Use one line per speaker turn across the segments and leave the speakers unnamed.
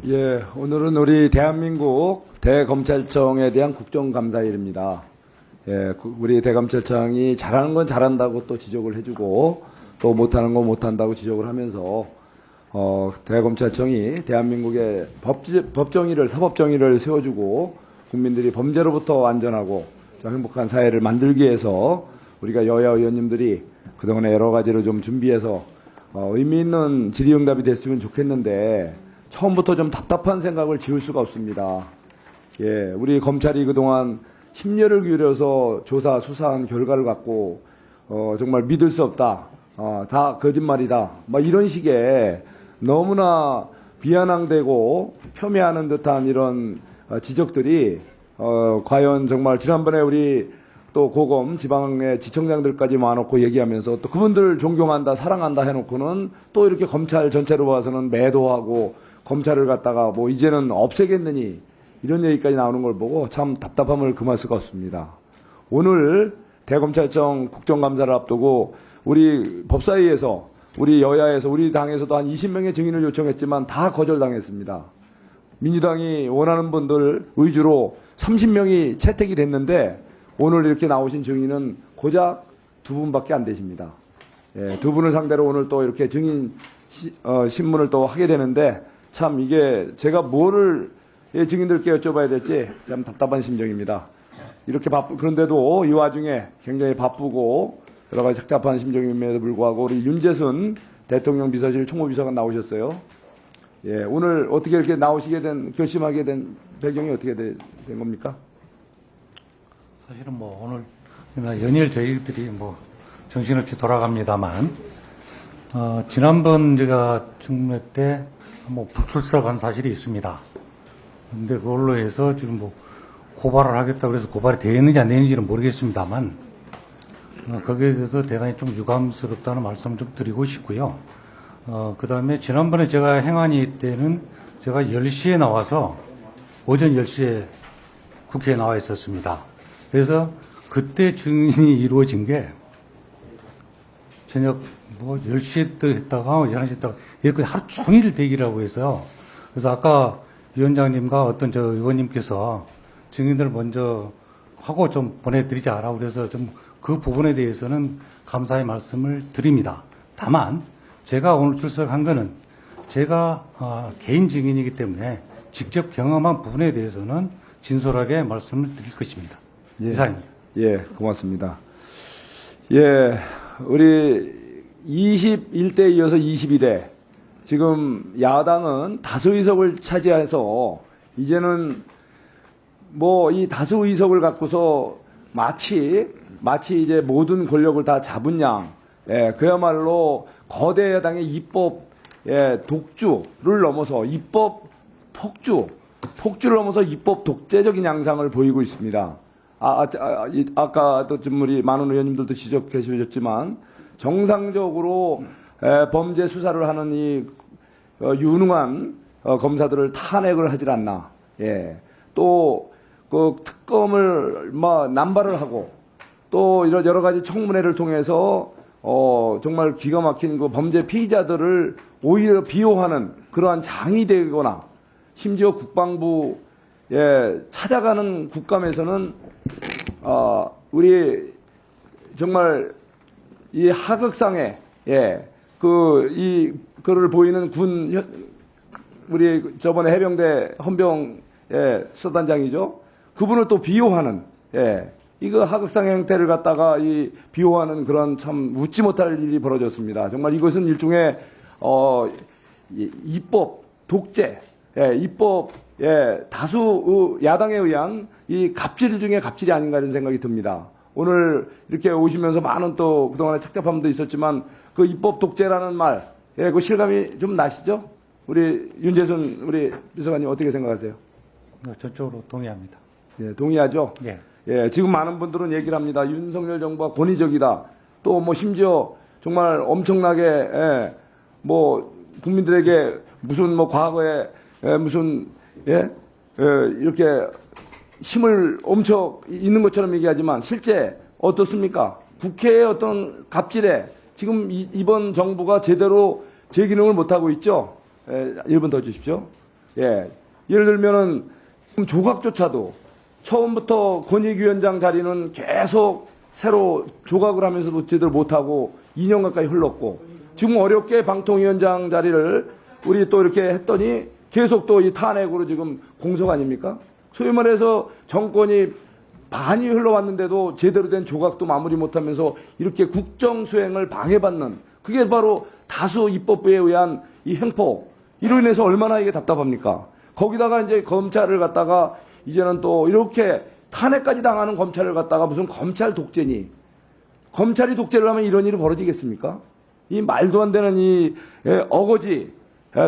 예, 오늘은 우리 대한민국 대검찰청에 대한 국정감사일입니다. 예, 우리 대검찰청이 잘하는 건 잘한다고 또 지적을 해주고 또 못하는 건 못한다고 지적을 하면서 대검찰청이 대한민국의 법정의를, 사법정의를 세워주고 국민들이 범죄로부터 안전하고 행복한 사회를 만들기 위해서 우리가 여야 의원님들이 그동안에 여러 가지를 좀 준비해서 의미 있는 질의응답이 됐으면 좋겠는데 처음부터 좀 답답한 생각을 지울 수가 없습니다. 예, 우리 검찰이 그동안 심려를 기울여서 조사, 수사한 결과를 갖고 정말 믿을 수 없다. 다 거짓말이다. 이런 식의 너무나 비아냥되고 폄훼하는 듯한 이런 지적들이 과연 정말 지난번에 우리 또 고검 지방의 지청장들까지 모아놓고 얘기하면서 또 그분들 존경한다, 사랑한다 해놓고는 또 이렇게 검찰 전체로 봐서는 매도하고 검찰을 갖다가 뭐 이제는 없애겠느니 이런 얘기까지 나오는 걸 보고 참 답답함을 금할 수가 없습니다. 오늘 대검찰청 국정감사를 앞두고 우리 법사위에서 우리 여야에서 우리 당에서도 한 20명의 증인을 요청했지만 다 거절당했습니다. 민주당이 원하는 분들 위주로 30명이 채택이 됐는데 오늘 이렇게 나오신 증인은 고작 2분밖에 안 되십니다. 예, 2분을 상대로 오늘 또 이렇게 증인 신문을 또 하게 되는데 참 이게 제가 뭐를 증인들께 여쭤봐야 될지 참 답답한 심정입니다. 이렇게 그런데도 이 와중에 굉장히 바쁘고 여러 가지 착잡한 심정임에도 불구하고 우리 윤재순 대통령 비서실 총무비서관 나오셨어요. 예, 오늘 어떻게 이렇게 나오시게 결심하게 된 배경이 어떻게 된 겁니까?
사실은 오늘 연일 저희들이 정신없이 돌아갑니다만, 지난번 제가 청문회 때 불출석한 사실이 있습니다. 근데 그걸로 해서 지금 고발을 하겠다고 그래서 고발이 되었는지 안 되는지는 모르겠습니다만, 거기에 대해서 대단히 좀 유감스럽다는 말씀 좀 드리고 싶고요. 그 다음에 지난번에 제가 행안위 때는 제가 10시에 나와서 오전 10시에 국회에 나와 있었습니다. 그래서 그때 증인이 이루어진 게 저녁 10시에 또 했다가 11시에 했다가 이렇게 하루 종일 대기라고 해서요. 그래서 아까 위원장님과 어떤 의원님께서 증인들 먼저 하고 좀 보내드리자라고 그래서 좀 그 부분에 대해서는 감사의 말씀을 드립니다. 다만 제가 오늘 출석한 거는 제가 개인 증인이기 때문에 직접 경험한 부분에 대해서는 진솔하게 말씀을 드릴 것입니다.
예,
이상입니다.
예, 고맙습니다. 예, 우리 21대 이어서 22대 지금 야당은 다수 의석을 차지해서 이제는 이 다수 의석을 갖고서 마치 이제 모든 권력을 다 잡은 양, 예, 그야말로 거대 여당의 입법 독주를 넘어서 입법 폭주를 넘어서 입법 독재적인 양상을 보이고 있습니다. 아까도 좀 우리 많은 의원님들도 지적해 주셨지만 정상적으로 범죄 수사를 하는 이 유능한 검사들을 탄핵을 하질 않나. 예. 또 그 특검을 남발을 하고 또 이런 여러 가지 청문회를 통해서 정말 기가 막힌 그 범죄 피의자들을 오히려 비호하는 그러한 장이 되거나 심지어 국방부 찾아가는 국감에서는 우리 정말 이 하극상에 그를 보이는 우리 저번에 해병대 헌병 서단장이죠. 그분을 또 비호하는 이거 하극상 행태를 갖다가 비호하는 그런 참 웃지 못할 일이 벌어졌습니다. 정말 이것은 일종의 입법 독재, 입법 다수 야당에 의한 이 갑질 중에 갑질이 아닌가 이런 생각이 듭니다. 오늘 이렇게 오시면서 많은 또 그동안에 착잡함도 있었지만 그 입법 독재라는 말, 그 실감이 좀 나시죠? 우리 윤재순 우리 비서관님 어떻게 생각하세요?
저쪽으로 동의합니다.
예, 동의하죠?
예.
예, 지금 많은 분들은 얘기를 합니다. 윤석열 정부가 권위적이다. 또 심지어 정말 엄청나게 국민들에게 무슨 과거에 무슨 이렇게 힘을 엄청 있는 것처럼 얘기하지만 실제 어떻습니까? 국회의 어떤 갑질에 지금 이번 정부가 제대로 제 기능을 못하고 있죠. 1분 더 주십시오. 예. 예를 들면은 조각조차도 처음부터 권익위원장 자리는 계속 새로 조각을 하면서도 제대로 못하고 2년 가까이 흘렀고 지금 어렵게 방통위원장 자리를 우리 또 이렇게 했더니 계속 또 이 탄핵으로 지금 공석 아닙니까? 소위 말해서 정권이 많이 흘러왔는데도 제대로 된 조각도 마무리 못하면서 이렇게 국정 수행을 방해받는 그게 바로 다수 입법부에 의한 이 행포 이로 인해서 얼마나 이게 답답합니까? 거기다가 이제 검찰을 갖다가 이제는 또 이렇게 탄핵까지 당하는 검찰을 갖다가 무슨 검찰 독재니 검찰이 독재를 하면 이런 일이 벌어지겠습니까? 이 말도 안 되는 이 어거지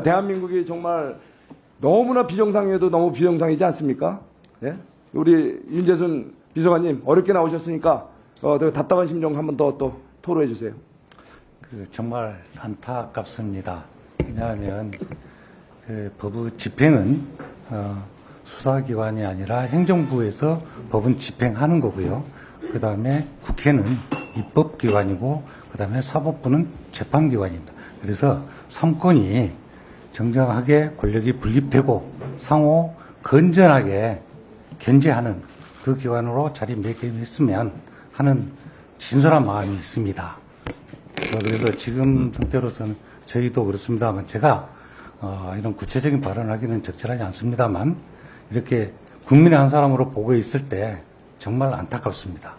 대한민국이 정말 너무나 비정상이어도 너무 비정상이지 않습니까? 예? 우리 윤재순 비서관님 어렵게 나오셨으니까 답답한 심정 한번 더 또 토로해 주세요.
정말 안타깝습니다. 왜냐하면 법의 집행은 수사기관이 아니라 행정부에서 법은 집행하는 거고요. 그 다음에 국회는 입법기관이고 그 다음에 사법부는 재판기관입니다. 그래서 3권이 정정하게 권력이 분립되고 상호 건전하게 견제하는 그 기관으로 자리매김했으면 하는 진솔한 마음이 있습니다. 그래서 지금 상태로서는 저희도 그렇습니다만 제가 이런 구체적인 발언을 하기는 적절하지 않습니다만 이렇게 국민의 한 사람으로 보고 있을 때 정말 안타깝습니다.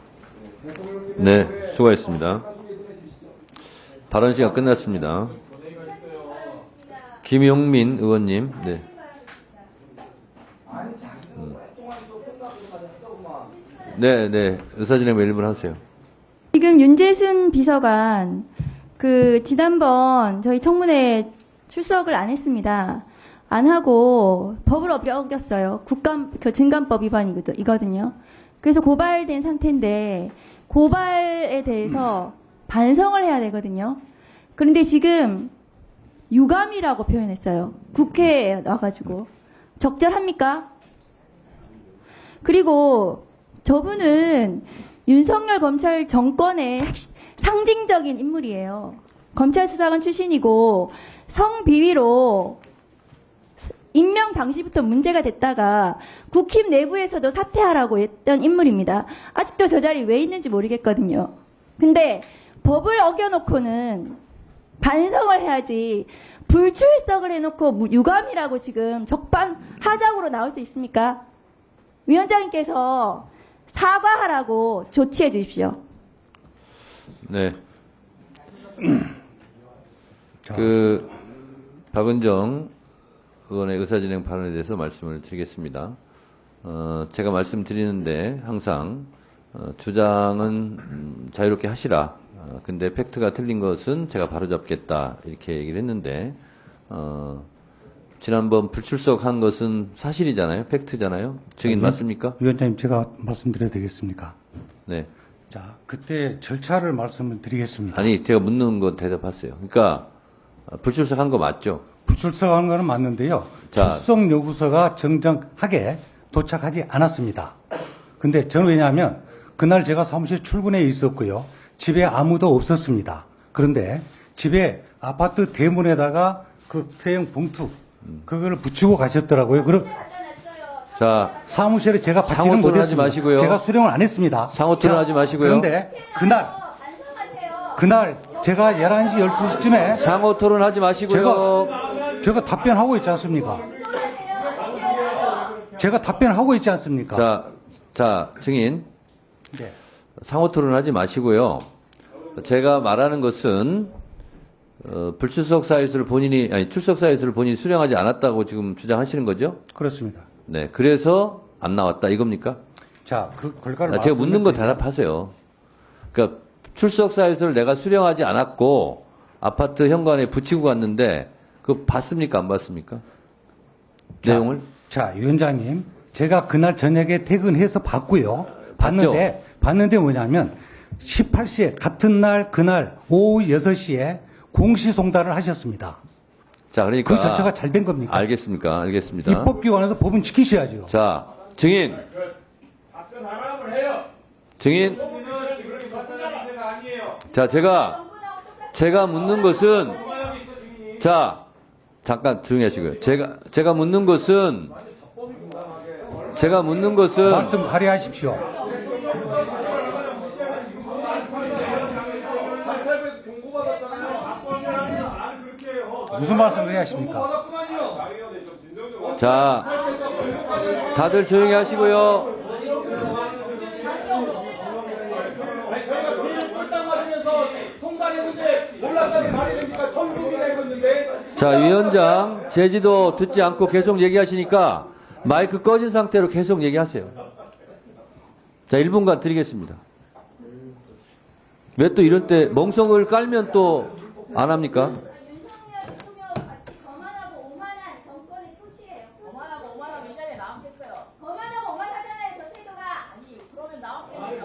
네, 수고하셨습니다. 발언 시간 끝났습니다. 김용민 의원님, 네. 네, 의사진행 1분 하세요.
지금 윤재순 비서관 지난번 저희 청문회 출석을 안 했습니다. 안 하고 법을 어겼어요. 증감법 위반이거든요. 그래서 고발된 상태인데 고발에 대해서 반성을 해야 되거든요. 그런데 지금 유감이라고 표현했어요. 국회에 나와가지고 적절합니까? 그리고 저분은 윤석열 검찰 정권의 상징적인 인물이에요. 검찰 수사관 출신이고 성비위로 임명 당시부터 문제가 됐다가 국힘 내부에서도 사퇴하라고 했던 인물입니다. 아직도 저 자리에 왜 있는지 모르겠거든요. 근데 법을 어겨놓고는 반성을 해야지 불출석을 해놓고 유감이라고 지금 적반하장으로 나올 수 있습니까? 위원장님께서 사과하라고 조치해 주십시오.
네. 박은정 의원의 의사진행 발언에 대해서 말씀을 드리겠습니다. 제가 말씀드리는데 항상 주장은 자유롭게 하시라. 근데 팩트가 틀린 것은 제가 바로잡겠다 이렇게 얘기를 했는데 지난번 불출석한 것은 사실이잖아요. 팩트잖아요. 증인 맞습니까?
위원장님 제가 말씀드려도 되겠습니까?
네.
자, 그때 절차를 말씀을 드리겠습니다.
아니 제가 묻는 거 대답하세요. 그러니까 불출석한 거 맞죠?
불출석한 거는 맞는데요.
자.
출석 요구서가 정정하게 도착하지 않았습니다. 근데 저는 왜냐하면 그날 제가 사무실 출근해 있었고요. 집에 아무도 없었습니다. 그런데 집에 아파트 대문에다가 그 퇴행 봉투 그걸 붙이고 가셨더라고요.
자,
사무실에 제가 받지는
상호 토론하지
못했습니다.
마시고요.
제가 수령을 안 했습니다.
상호 토론하지 마시고요.
그런데 그날 제가 11시 12시쯤에
상호 토론하지 마시고요.
제가 답변하고 있지 않습니까? 제가 답변하고 있지 않습니까?
자, 증인.
네.
상호 토론하지 마시고요. 제가 말하는 것은 불출석 사유서를 출석 사유서를 본인이 수령하지 않았다고 지금 주장하시는 거죠?
그렇습니다.
네. 그래서 안 나왔다 이겁니까?
자, 그 결과를
제가 묻는 거 대답하세요. 그러니까 출석 사유서를 내가 수령하지 않았고 아파트 현관에 붙이고 갔는데 그거 봤습니까? 안 봤습니까? 내용을?
자, 위원장님, 제가 그날 저녁에 퇴근해서 봤고요. 봤는데 뭐냐면 18시에 같은 날 그날 오후 6시에 공시 송달을 하셨습니다.
자, 그러니까
그 자체가 잘 된 겁니까?
알겠습니다.
입법기관에서 법은 지키셔야죠.
자, 증인. 증인. 자, 제가 묻는 것은 자, 잠깐 조용히 하시고요. 제가 묻는 것은
말씀 발의하십시오. 무슨 말씀을 해야 하십니까?
자, 다들 조용히 하시고요. 자, 위원장, 제지도 듣지 않고 계속 얘기하시니까 마이크 꺼진 상태로 계속 얘기하세요. 자, 1분간 드리겠습니다. 왜 또 이럴 때 멍성을 깔면 또 안 합니까?
윤석열 대통령 같이 거만하고 오만한 정권의 표시예요.
거만하고 오만하면 이 자리에 나왔겠어요.
거만하고 오만하잖아요, 저 태도가.
아니 그러면 나왔겠네요.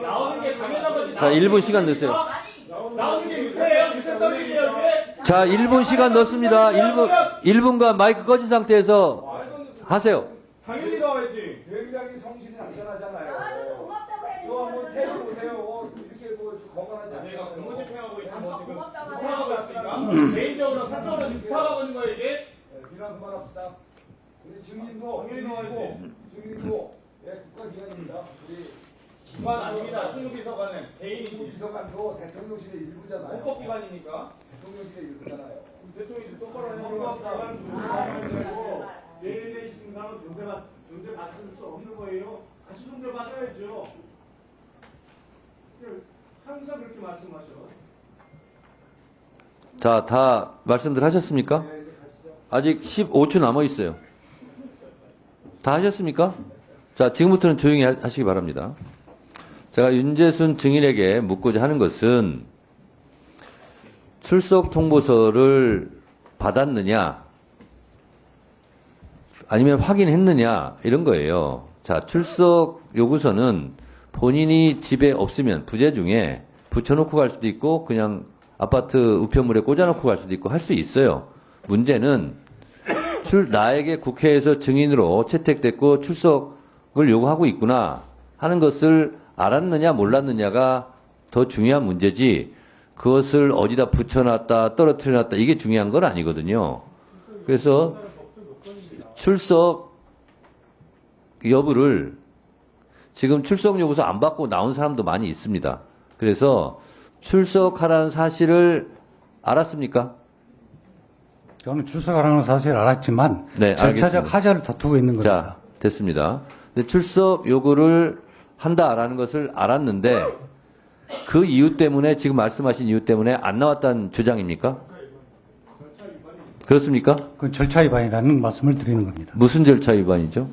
나오는 게 당연한 거지.
자, 1분 시간 넣으세요.
나오는 게 유세예요. 유세 떠밀기예요.
자, 1분 시간 넣습니다. 1분간 마이크 꺼진 상태에서 하세요.
당연히 나와야지.
굉장히 성실히 안전하잖아요.
나와줘서 고맙다고 해야지.
저 한번 태워 보세요. 이렇게 뭐 건강하지
내가
않아요.
공무 집행하고 있는 뭐 지금
고맙다고
성화하고 있으니까 개인적으로 사적으로 부탁하고 있는 거예요 이게.
비난 그만합시다. 우리 증인도 증인도 국가기관입니다. 우리
기관 아닙니다. 총무비서관은 개인이고
비서관도 대통령실의 일부잖아요.
헌법기관이니까.
대통령실의 일부잖아요.
대통령이 똑바로 해야 내일에 있습니다. 존대받을 수 없는 거예요. 같이 존대받아야죠. 항상 그렇게 말씀하셔.
자, 다 말씀들 하셨습니까? 아직 15초 남아 있어요. 다 하셨습니까? 자, 지금부터는 조용히 하시기 바랍니다. 제가 윤재순 증인에게 묻고자 하는 것은 출석 통보서를 받았느냐, 아니면 확인했느냐, 이런 거예요. 자, 출석 요구서는 본인이 집에 없으면 부재 중에 붙여놓고 갈 수도 있고, 그냥 아파트 우편물에 꽂아놓고 갈 수도 있고 할 수 있어요. 문제는 나에게 국회에서 증인으로 채택됐고 출석을 요구하고 있구나 하는 것을 알았느냐 몰랐느냐가 더 중요한 문제지, 그것을 어디다 붙여놨다 떨어뜨려놨다 이게 중요한 건 아니거든요. 그래서 출석 여부를 지금 출석 요구서 안 받고 나온 사람도 많이 있습니다. 그래서 출석하라는 사실을 알았습니까?
저는 출석하라는 사실을 알았지만
네,
절차적
알겠습니다.
하자를 다투고 있는 겁니다.
자, 됐습니다. 근데 출석 요구를 한다라는 것을 알았는데 그 이유 때문에, 지금 말씀하신 이유 때문에 안 나왔다는 주장입니까? 그렇습니까?
그건 절차 위반이라는 말씀을 드리는 겁니다.
무슨 절차 위반이죠?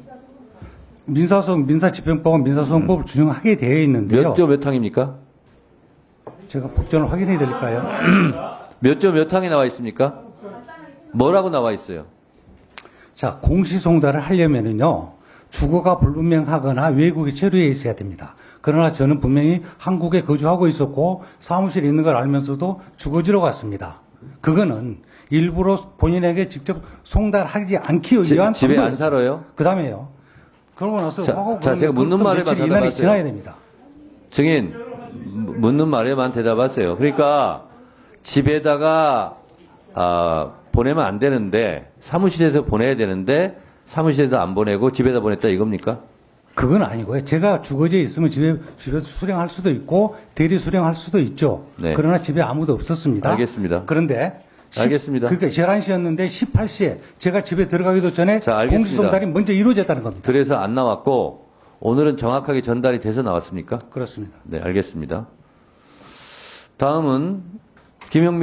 민사집행법은 민사소송법을 준용하게 되어 있는데요.
몇 조 몇 항입니까?
제가 법전을 확인해 드릴까요?
몇 조 몇 항에 나와 있습니까? 뭐라고 나와 있어요?
자, 공시송달을 하려면은요, 주거가 불분명하거나 외국에 체류해 있어야 됩니다. 그러나 저는 분명히 한국에 거주하고 있었고 사무실에 있는 걸 알면서도 주거지로 갔습니다. 그거는 일부러 본인에게 직접 송달하지 않기 위한
집에 안 살아요?
그 다음에요. 그러고 나서
자,
하고
자, 제가 묻는 말에만
며칠 이날이
대답하세요.
지나야 됩니다.
증인, 묻는 말에만 대답하세요. 그러니까 집에다가 보내면 안 되는데 사무실에서 보내야 되는데 사무실에도 안 보내고 집에다 보냈다 이겁니까?
그건 아니고요. 제가 주거지에 있으면 집에서 수령할 수도 있고 대리 수령할 수도 있죠.
네.
그러나 집에 아무도 없었습니다.
알겠습니다.
그런데
알겠습니다.
그러니까 11시였는데 18시에 제가 집에 들어가기도 전에
자, 알겠습니다.
공시송달이 먼저 이루어졌다는 겁니다.
그래서 안 나왔고 오늘은 정확하게 전달이 돼서 나왔습니까?
그렇습니다.
네, 알겠습니다. 다음은 김영민